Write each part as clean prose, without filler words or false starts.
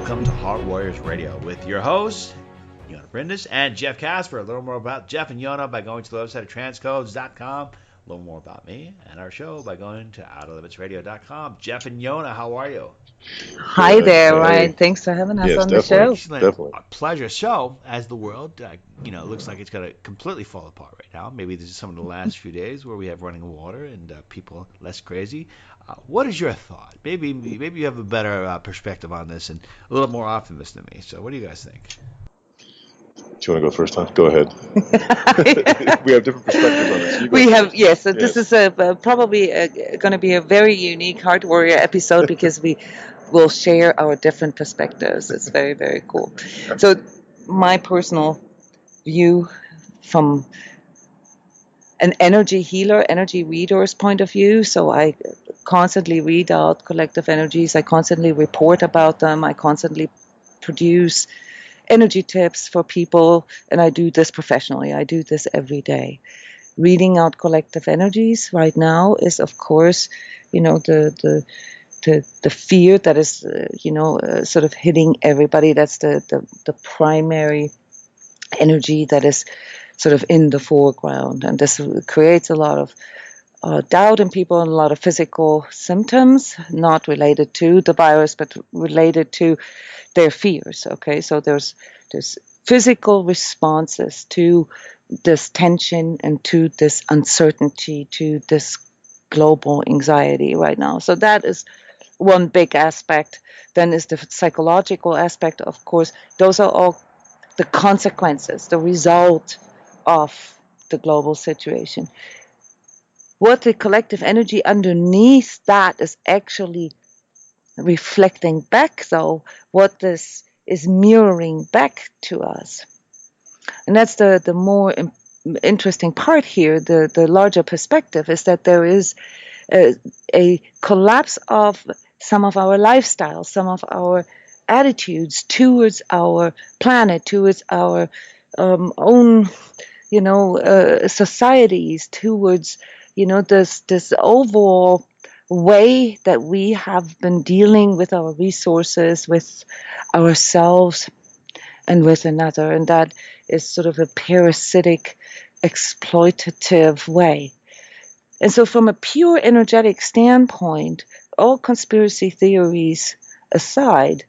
welcome to Heart Warriors Radio with your hosts, Jona Bryndis and Jeff Casper. A little more about Jeff and Jona by going to the website of transcodes.com. A little more about me and our show by going to outerlimitsradio.com. Jeff and Jona, how are you? Hi there, Ryan. Thanks for having us on the show. Excellent. Definitely. A pleasure. So, as the world, looks like it's going to completely fall apart right now. Maybe this is some of the last few days where we have running water and people less crazy. What is your thought? Maybe you have a better perspective on this and a little more optimist than me. So, what do you guys think? Do you want to go first, Tom? Go ahead. We have different perspectives on this. We have, yes. So yes. This is probably going to be a very unique Heart Warrior episode because we will share our different perspectives. It's very, very cool. So my personal view from an energy healer, energy reader's point of view, so I constantly read out collective energies. I constantly report about them. I constantly produce energy tips for people, and I do this professionally. I do this every day. Reading out collective energies right now is, of course, the fear that is, sort of hitting everybody. That's the primary energy that is sort of in the foreground, and this creates a lot of doubt in people and a lot of physical symptoms, not related to the virus, but related to their fears. Okay, so there's physical responses to this tension and to this uncertainty, to this global anxiety right now. So that is one big aspect. Then is the psychological aspect, of course. Those are all the consequences, the result of the global situation. What the collective energy underneath that is actually reflecting back, though, what this is mirroring back to us. And that's the more interesting part here, the larger perspective, is that there is a collapse of some of our lifestyles, some of our attitudes towards our planet, towards our own, societies, towards, this overall way that we have been dealing with our resources, with ourselves, and with another. And that is sort of a parasitic, exploitative way. And so from a pure energetic standpoint, all conspiracy theories aside,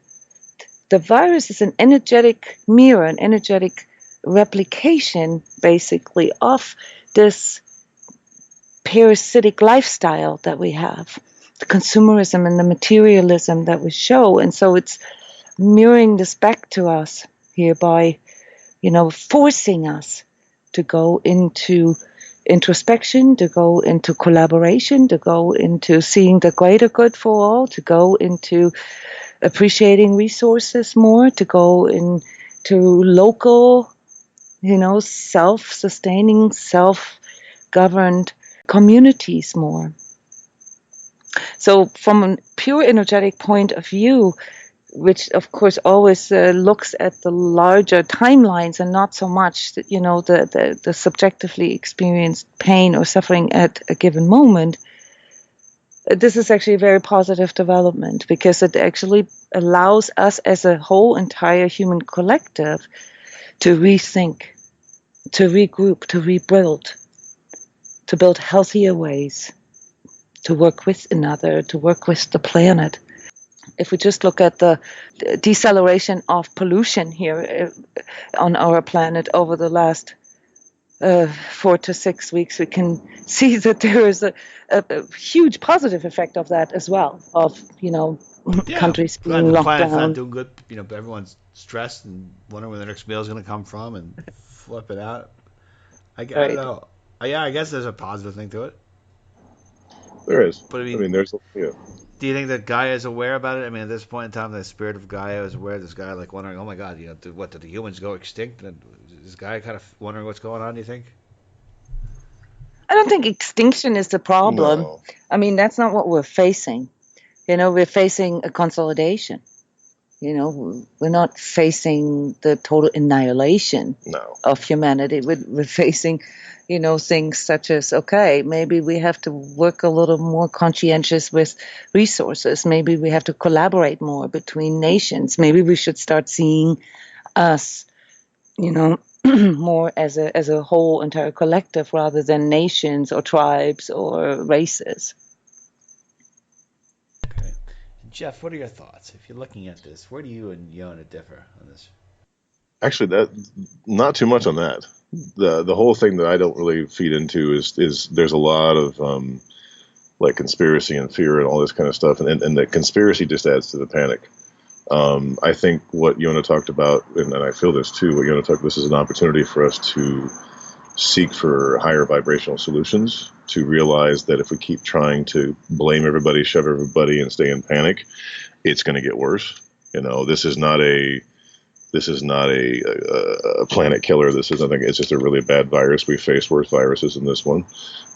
the virus is an energetic mirror, an energetic replication, basically, of this parasitic lifestyle that we have, the consumerism and the materialism that we show. And so it's mirroring this back to us here by, forcing us to go into introspection, to go into collaboration, to go into seeing the greater good for all, to go into appreciating resources more, to go into local, self-sustaining, self-governed communities more. So from a pure energetic point of view, which of course always looks at the larger timelines and not so much, the subjectively experienced pain or suffering at a given moment, this is actually a very positive development because it actually allows us as a whole entire human collective to rethink, to regroup, to rebuild, to build healthier ways, to work with another, to work with the planet. If we just look at the deceleration of pollution here on our planet over the last 4 to 6 weeks, we can see that there is a huge positive effect of that as well, of, countries being locked down. The planet's not doing good. Everyone's stressed and wondering where the next meal is going to come from and flip it out. I don't know. Yeah, I guess there's a positive thing to it. There is. But I mean there's. Do you think that Gaia is aware about it? I mean, at this point in time, the spirit of Gaia is aware. This guy wondering, oh my God, did the humans go extinct? And is Gaia kind of wondering what's going on? Do you think? I don't think extinction is the problem. No. I mean, that's not what we're facing. We're facing a consolidation. We're not facing the total annihilation No. of humanity. We're facing, things such as, okay, maybe we have to work a little more conscientious with resources. Maybe we have to collaborate more between nations. Maybe we should start seeing us, more as a whole entire collective rather than nations or tribes or races. Okay. Jeff, what are your thoughts? If you're looking at this, where do you and Jona differ on this? Actually, that not too much on that. The whole thing that I don't really feed into is there's a lot of like conspiracy and fear and all this kind of stuff, and the conspiracy just adds to the panic. I think what Jona talked about, and I feel this too, what Jona talked, this is an opportunity for us to seek for higher vibrational solutions, to realize that if we keep trying to blame everybody, shove everybody, and stay in panic, it's going to get worse. This is not a planet killer. This is nothing. It's just a really bad virus. We face worse viruses than this one.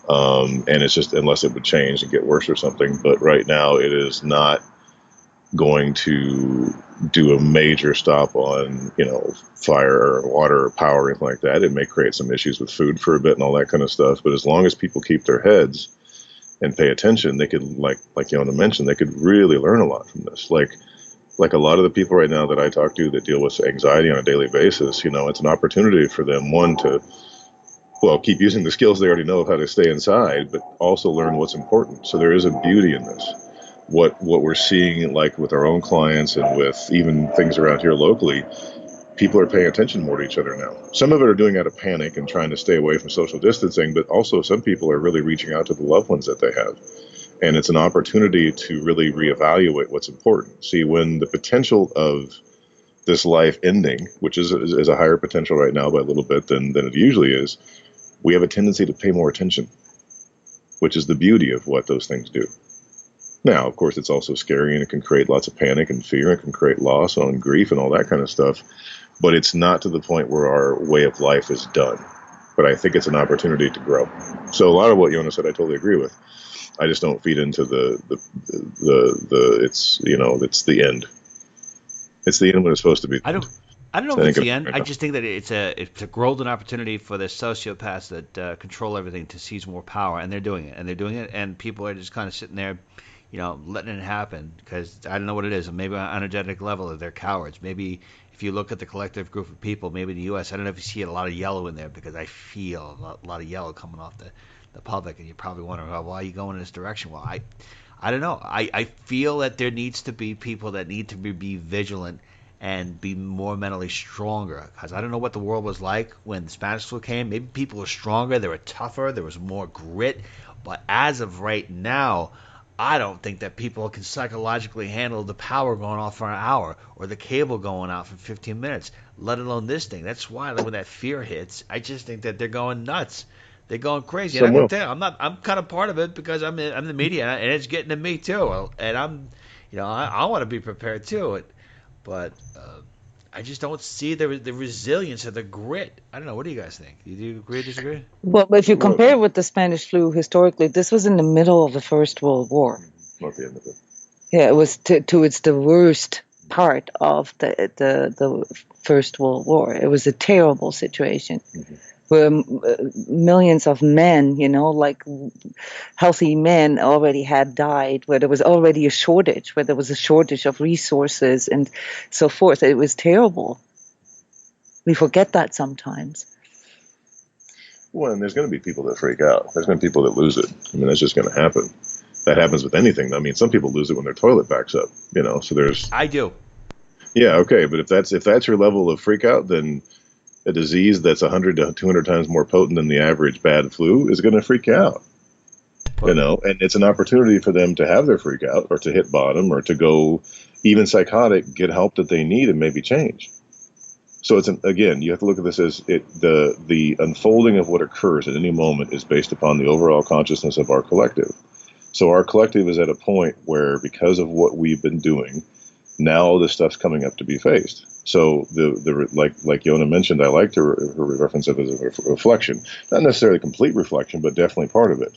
And it's just, unless it would change and get worse or something. But right now it is not going to do a major stop on, fire or water or power or anything like that. It may create some issues with food for a bit and all that kind of stuff. But as long as people keep their heads and pay attention, they could, like Jona mentioned, they could really learn a lot from this. Like a lot of the people right now that I talk to that deal with anxiety on a daily basis, it's an opportunity for them, one, to, keep using the skills they already know of how to stay inside, but also learn what's important. So there is a beauty in this. What we're seeing, like with our own clients and with even things around here locally, people are paying attention more to each other now. Some of it are doing out of panic and trying to stay away from social distancing, but also some people are really reaching out to the loved ones that they have. And it's an opportunity to really reevaluate what's important. See, when the potential of this life ending, which is a higher potential right now by a little bit than it usually is, we have a tendency to pay more attention, which is the beauty of what those things do. Now, of course, it's also scary, and it can create lots of panic and fear, and can create loss and grief and all that kind of stuff. But it's not to the point where our way of life is done. But I think it's an opportunity to grow. So a lot of what Jona said, I totally agree with. I just don't feed into the it's it's the end. It's the end when it's supposed to be. I don't know if it's the end. I just think that it's a golden opportunity for the sociopaths that control everything to seize more power, and they're doing it, and people are just kind of sitting there, letting it happen, because I don't know what it is. Maybe on an energetic level, they're cowards. Maybe if you look at the collective group of people, maybe in the U.S., I don't know if you see a lot of yellow in there, because I feel a lot of yellow coming off the public, and you're probably wondering, why are you going in this direction? Well, I don't know. I feel that there needs to be people that need to be vigilant and be more mentally stronger, because I don't know what the world was like when the Spanish flu came. Maybe people were stronger, they were tougher, there was more grit, but as of right now, I don't think that people can psychologically handle the power going off for an hour or the cable going out for 15 minutes, let alone this thing. That's why when that fear hits, I just think that they're going nuts. They're going crazy. And I can tell, I'm kind of part of it, because I'm the media, and it's getting to me too. And I want to be prepared too. But I just don't see the resilience or the grit. I don't know. What do you guys think? Do you agree or disagree? Well, if you compare with the Spanish flu historically, this was in the middle of the First World War. Not the end of it. Yeah, it was towards the worst part of the First World War. It was a terrible situation. Mm-hmm. Where millions of men, like healthy men, already had died, where there was already a shortage, where there was a shortage of resources and so forth. It was terrible. We forget that sometimes. Well, and there's going to be people that freak out. There's going to be people that lose it. I mean, that's just going to happen. That happens with anything. I mean, some people lose it when their toilet backs up, so there's... I do. Yeah, okay, but if that's your level of freak out, then a disease that's 100 to 200 times more potent than the average bad flu is going to freak you out. And it's an opportunity for them to have their freak out, or to hit bottom, or to go even psychotic, get help that they need, and maybe change. So again, you have to look at this as the unfolding of what occurs at any moment is based upon the overall consciousness of our collective. So our collective is at a point where, because of what we've been doing, now all this stuff's coming up to be faced. So like Jona mentioned, I like to reference it as a reflection, not necessarily complete reflection, but definitely part of it.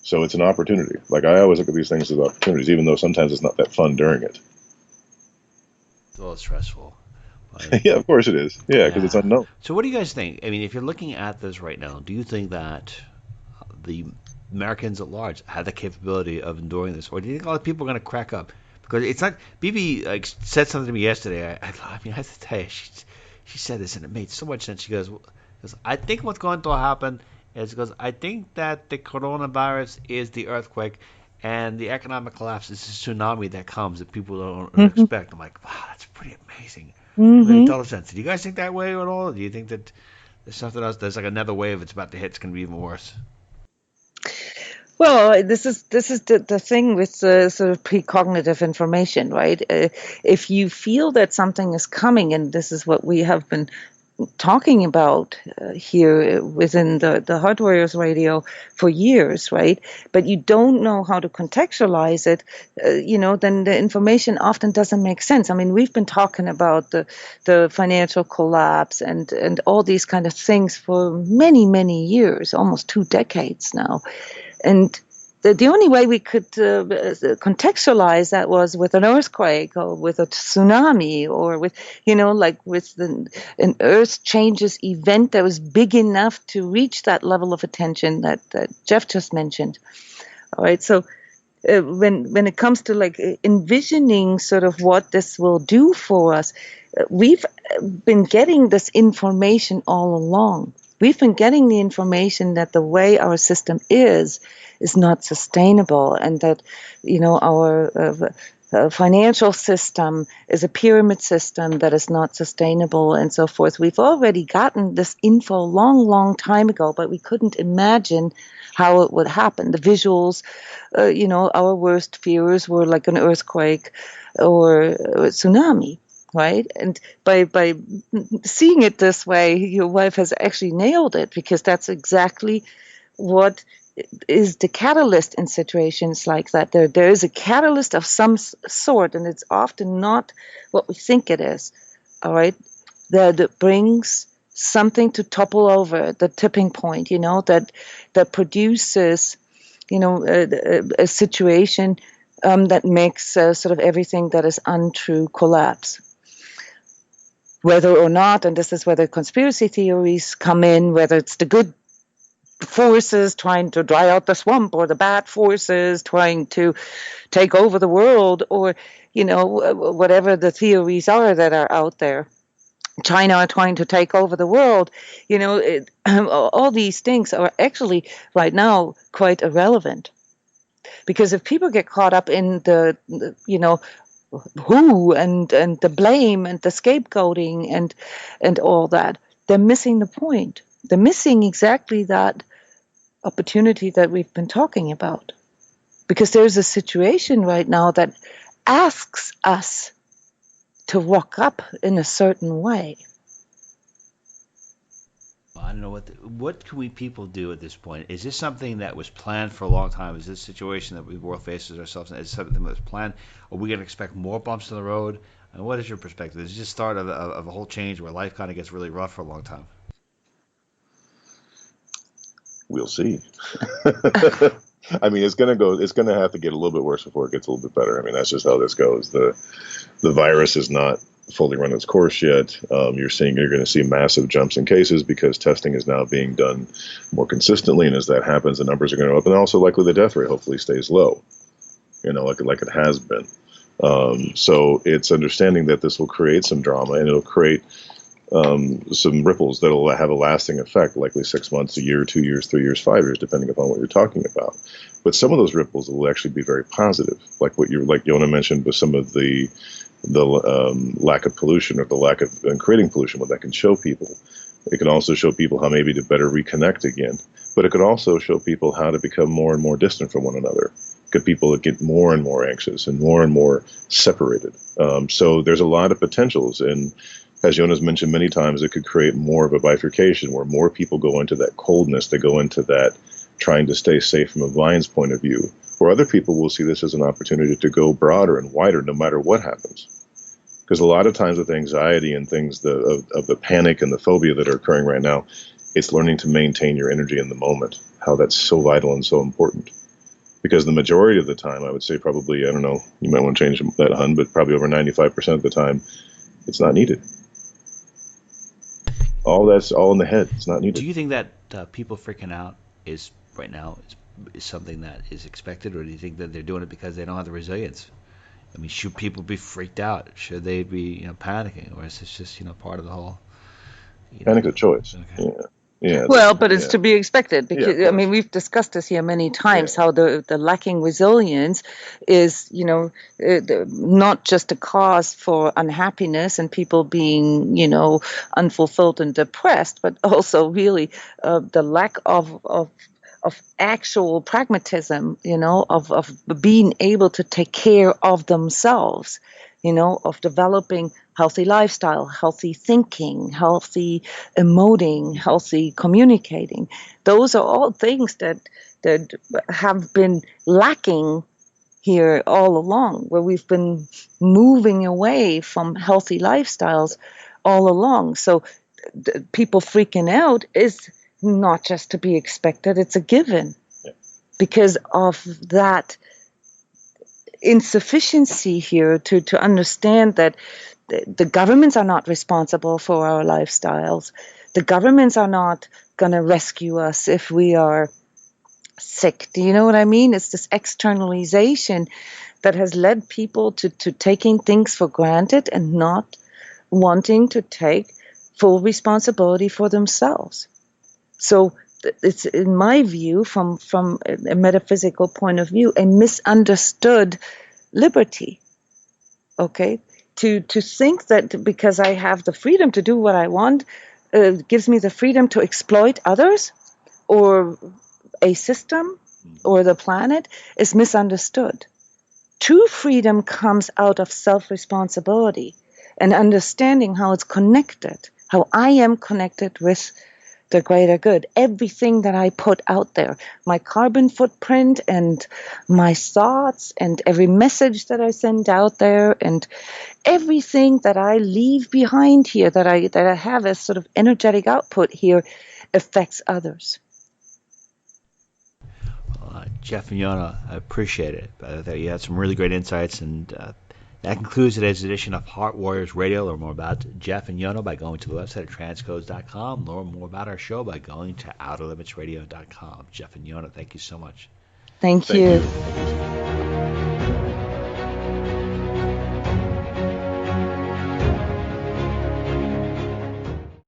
So it's an opportunity. Like, I always look at these things as opportunities, even though sometimes it's not that fun during it. a little stressful. But, Yeah, of course it is. Yeah, because it's yeah. unknown. So what do you guys think? I mean, if you're looking at this right now, do you think that the Americans at large have the capability of enduring this, or do you think a lot of people are going to crack up? Because it's not. BB like said something to me yesterday. I mean, I have to tell you, she said this and it made so much sense. She goes, I think what's going to happen is because I think that the coronavirus is the earthquake, and the economic collapse is the tsunami that comes that people don't Hmm. expect. I'm like, wow, that's pretty amazing. It made Hmm. total sense. Do you guys think that way at all? Do you think that there's something else? There's like another wave that's about to hit. It's going to be even worse. Well, this is the thing with sort of precognitive information, right? If you feel that something is coming, and this is what we have been talking about here within the Heart Warriors radio for years, right? But you don't know how to contextualize it, then the information often doesn't make sense. I mean, we've been talking about the financial collapse and all these kind of things for many, many years, almost 2 decades now. And the only way we could contextualize that was with an earthquake or with a tsunami or with, like with an earth changes event that was big enough to reach that level of attention that Jeff just mentioned. All right. So when it comes to like envisioning sort of what this will do for us, we've been getting this information all along. We've been getting the information that the way our system is not sustainable, and that our financial system is a pyramid system that is not sustainable, and so forth. We've already gotten this info a long, long time ago, but we couldn't imagine how it would happen. The visuals, our worst fears were like an earthquake or a tsunami, right? And by seeing it this way, your wife has actually nailed it, because that's exactly what is the catalyst in situations like that. There is a catalyst of some sort, and it's often not what we think it is. All right, that brings something to topple over the tipping point. That produces a situation that makes sort of everything that is untrue collapse. Whether or not, and this is where the conspiracy theories come in, whether it's the good forces trying to dry out the swamp or the bad forces trying to take over the world, or whatever the theories are that are out there. China trying to take over the world, all these things are actually right now quite irrelevant. Because if people get caught up in who and the blame and the scapegoating and all that, they're missing the point. They're missing exactly that opportunity that we've been talking about. Because there's a situation right now that asks us to walk up in a certain way. I don't know what can we people do at this point. Is this something that was planned for a long time? Is this situation that we world faces ourselves in? Is something that was planned? Are we going to expect more bumps in the road? And what is your perspective? Is it just start of a whole change where life kind of gets really rough for a long time? We'll see. I mean, it's gonna have to get a little bit worse before it gets a little bit better. I mean, that's just how this goes. The virus is not fully run its course yet. You're going to see massive jumps in cases because testing is now being done more consistently, and as that happens, the numbers are going to go up, and also likely the death rate hopefully stays low, like it has been. So it's understanding that this will create some drama, and it'll create some ripples that'll have a lasting effect, likely 6 months, a year, 2 years, 3 years, 5 years, depending upon what you're talking about. But some of those ripples will actually be very positive, like like Jona mentioned, with some of the lack of pollution or the lack of creating pollution, what that can show people. It can also show people how maybe to better reconnect again. But it could also show people how to become more and more distant from one another. Could people get more and more anxious and more separated. So there's a lot of potentials. And as Jona's mentioned many times, it could create more of a bifurcation where more people go into that coldness, they go into that trying to stay safe from a vine's point of view, where other people will see this as an opportunity to go broader and wider no matter what happens. Because a lot of times with anxiety and things of the panic and the phobia that are occurring right now, it's learning to maintain your energy in the moment, how that's so vital and so important. Because the majority of the time, I would say probably, I don't know, you might want to change that, hun, but probably over 95% of the time, It's not needed. All that's all in the head. It's not Do needed. you think that people freaking out is right now is something that is expected, or do you think that they're doing it because they don't have the resilience? I mean, should people be freaked out? Should they be, panicking, or is this just, part of the whole, Panic's a choice. Okay. Yeah. Well, but it's to be expected Yeah, because of I mean course. we've discussed this here many times Yeah. how the lacking resilience is not just a cause for unhappiness and people being unfulfilled and depressed, but also really the lack of actual pragmatism, of being able to take care of themselves, of developing healthy lifestyle, healthy thinking, healthy emoting, healthy communicating. Those are all things that have been lacking here all along, where we've been moving away from healthy lifestyles all along. So people freaking out is not just to be expected, it's a given because of that insufficiency here to understand that the governments are not responsible for our lifestyles. The governments are not going to rescue us if we are sick. Do you know what I mean? It's this externalization that has led people to taking things for granted and not wanting to take full responsibility for themselves. So it's, in my view, from a metaphysical point of view, a misunderstood liberty. Okay, to think that because I have the freedom to do what I want, gives me the freedom to exploit others or a system or the planet is misunderstood. True freedom comes out of self-responsibility and understanding how it's connected, how I am connected with the greater good. Everything that I put out there, my carbon footprint and my thoughts and every message that I send out there and everything that I leave behind here, that I have as sort of energetic output here, affects others. Jeff and Jona, I appreciate it. I thought you had some really great insights, and that concludes today's edition of Heart Warriors Radio. Learn more about Jeff and Jona by going to the website at transcodes.com. Learn more about our show by going to outerlimitsradio.com. Jeff and Jona, thank you so much. Thank you.